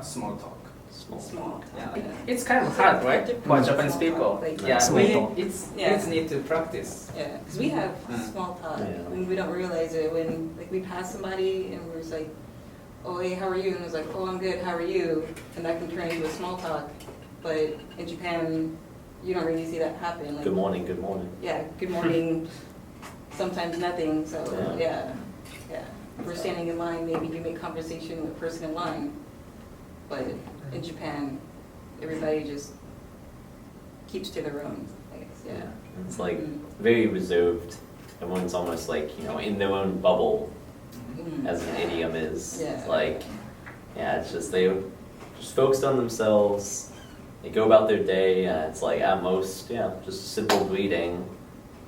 small talk. Small. Yeah, it's kind of hard, right, for Japanese people. Like, It's need to practice. Yeah, because we have small talk, and we don't realize it when like we pass somebody and we're just like, oh hey, how are you? And it's like, oh I'm good, how are you? And that can turn into a small talk. But in Japan, you don't really see that happen. Like, good morning, good morning. Yeah, good morning. Sometimes nothing. So yeah. If we're standing in line, maybe you make conversation with the person in line. But in Japan, everybody just keeps to their own, I guess. Yeah. It's like very reserved. Everyone's almost like, in their own bubble, as an idiom is. Yeah. It's like, it's just they're just focused on themselves. They go about their day, and it's like at most, just a simple greeting.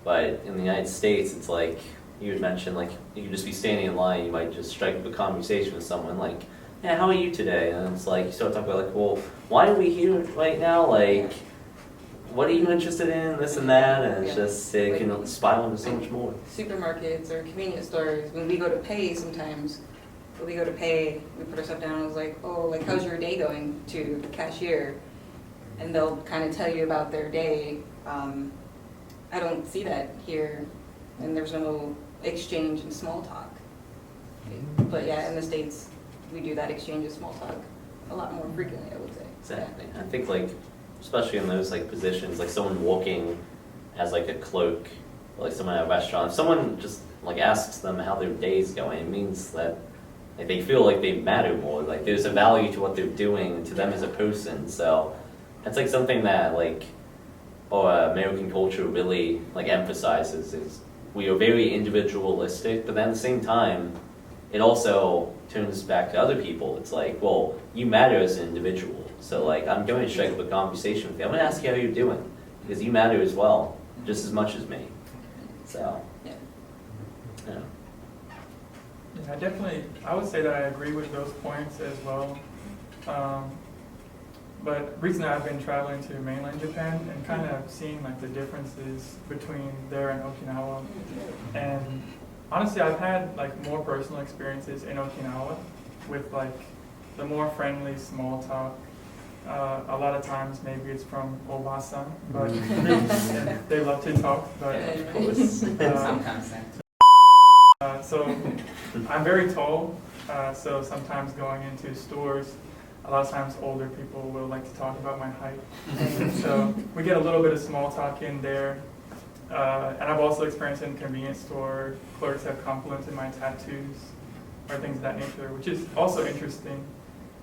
But in the United States, it's like you had mentioned, like you could just be standing in line, you might just strike up a conversation with someone, like, yeah, how are you today? And it's like, you start talking about like, well, why are we here right now? Like, what are you interested in? This and that. And it's just, it can spiral into so much more. Supermarkets or convenience stores, when we go to pay sometimes, we put our stuff down and it's like, oh, like, how's your day going to the cashier? And they'll kind of tell you about their day. I don't see that here, and there's no exchange in small talk. But yeah, in the States, we do that exchange of small talk a lot more frequently, I would say. Exactly. I think like, especially in those like positions, like someone walking as like a clerk, or like someone at a restaurant, if someone just like asks them how their day's going, it means that like they feel like they matter more. Like there's a value to what they're doing to them as a person. So that's like something that like American culture really like emphasizes is we are very individualistic, but then at the same time, it also turns back to other people. It's like, well, you matter as an individual. So like, I'm going to strike up a conversation with you. I'm going to ask you how you're doing because you matter as well, just as much as me. So, yeah, definitely. I would say that I agree with those points as well. But recently I've been traveling to mainland Japan and kind of seeing like the differences between there and Okinawa. And honestly, I've had like more personal experiences in Okinawa with like the more friendly small talk. A lot of times maybe it's from Obasan, but they love to talk. But sometimes. So I'm very tall, so sometimes going into stores, a lot of times older people will like to talk about my height. So we get a little bit of small talk in there. And I've also experienced in convenience store, clerks have complimented my tattoos or things of that nature, which is also interesting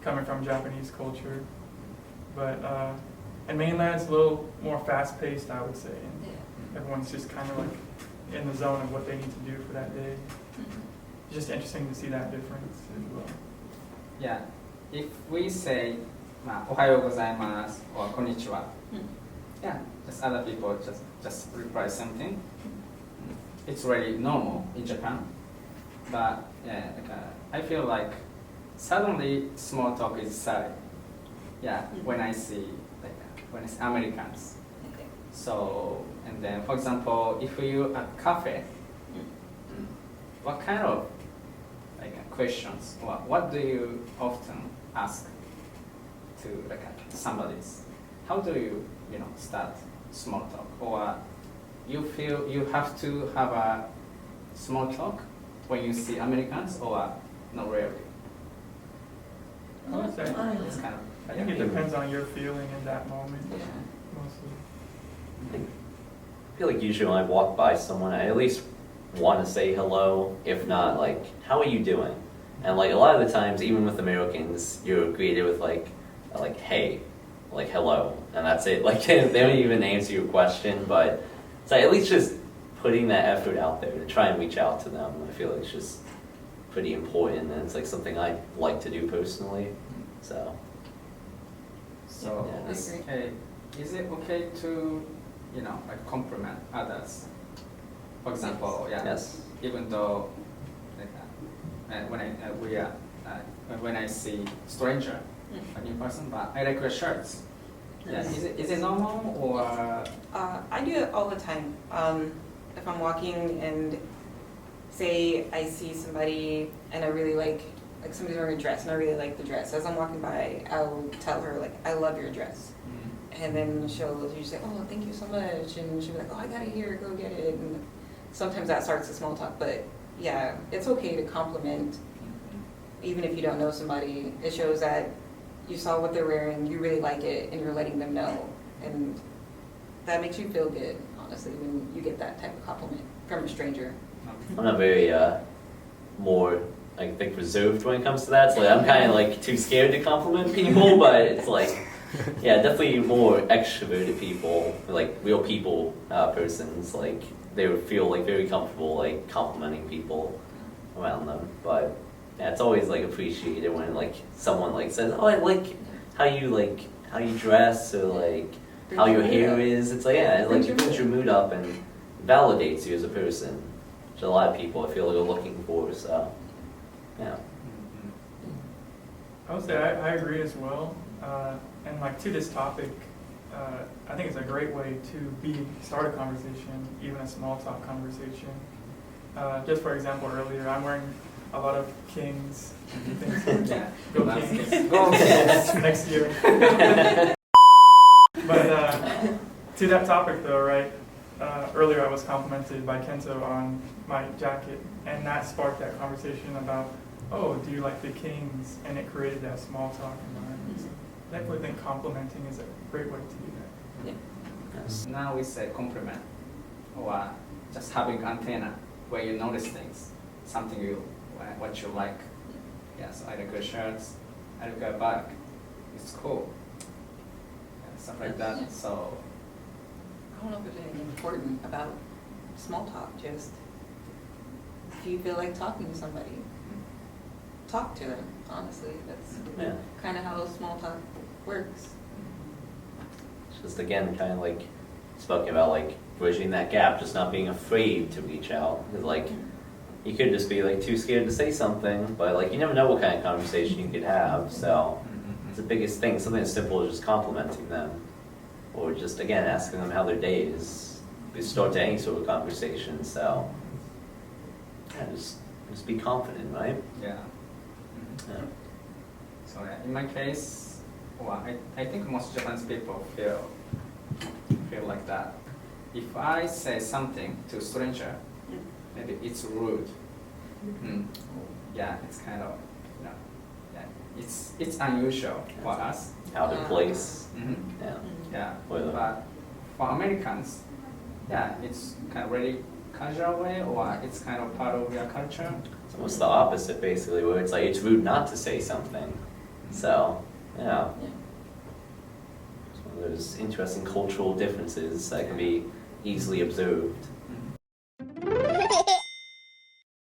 coming from Japanese culture. But in mainland, it's a little more fast-paced, I would say. And everyone's just kind of like in the zone of what they need to do for that day. It's just interesting to see that difference as well. Yeah, if we say, おはようございます or こんにちは, just other people just reply something. It's really normal in Japan, but I feel like suddenly small talk is silent. When I see when it's Americans. So and then for example, if you at cafe, what kind of questions or what do you often ask to somebody's? How do you start small talk, or you feel you have to have a small talk when you see Americans, or not really? I would say It's kind of, I think it depends on your feeling in that moment, mostly. I feel like usually when I walk by someone, I at least want to say hello, if not like, how are you doing? And like a lot of the times, even with Americans, you're greeted with like hey, like hello, and that's it. Like they don't even answer your question, but it's like at least just putting that effort out there to try and reach out to them. I feel like it's just pretty important, and it's like something I like to do personally. So is it okay to compliment others? For example, yes. Even though when I see stranger, a new person, but I like your shirts. Is it normal, or? I do it all the time. If I'm walking and say I see somebody and I really like like somebody's wearing a dress and I really like the dress. As I'm walking by, I'll tell her like, I love your dress. And then she'll usually say, oh, thank you so much. And she'll be like, oh, I got it here, go get it. And sometimes that starts the small talk. But yeah, it's okay to compliment, even if you don't know somebody. It shows that you saw what they're wearing, you really like it, and you're letting them know. And that makes you feel good, honestly, when you get that type of compliment from a stranger. I'm not very more, I think, reserved when it comes to that. So like, I'm kind of like too scared to compliment people, but it's like, yeah, definitely more extroverted people, like real people persons, like they would feel like very comfortable like complimenting people around them. But yeah, it's always like appreciated when like someone like says, oh, I like how you dress, or like how your hair is. It's like, yeah, it like brings your mood up and validates you as a person, which a lot of people I feel like are looking for. So yeah. I would say I agree as well. And like to this topic, I think it's a great way to start a conversation, even a small talk conversation. Just for example, earlier I'm wearing a lot of Kings. Yeah. Go Kings. Go Kings. Next year. But to that topic though, right? Earlier I was complimented by Kento on my jacket, and that sparked that conversation about, oh, do you like the Kings? And it created that small talk environment. So definitely think complimenting is a great way to do that. Yeah. Yes. Now we say compliment, or just having antenna where you notice things, something what you like. Yes, I like your shirts, I like your bag. It's cool. Yeah, stuff like that. Yeah. So I don't know if there's anything important about small talk, just if you feel like talking to somebody, talk to them, honestly. That's Yeah. kind of how small talk works. It's just again kind of like spoken about like bridging that gap, just not being afraid to reach out. 'Cause like you could just be like too scared to say something, but like you never know what kind of conversation you could have. So it's the biggest thing. Something as simple as just complimenting them, or just again asking them how their day is. We start to any sort of conversation. So yeah, just be confident, right? yeah. Yeah. So yeah, in my case, well, I think most Japanese people feel like that. If I say something to a stranger, maybe it's rude. Yeah, it's kind of, yeah, it's unusual for us. Out of place. Mhm. Yeah. Yeah, Well, but for Americans, yeah, it's kind of really casual way, or it's kind of part of your culture. It's almost the opposite, basically, where it's like it's rude not to say something. So, yeah, it's one of those interesting cultural differences that can be easily observed.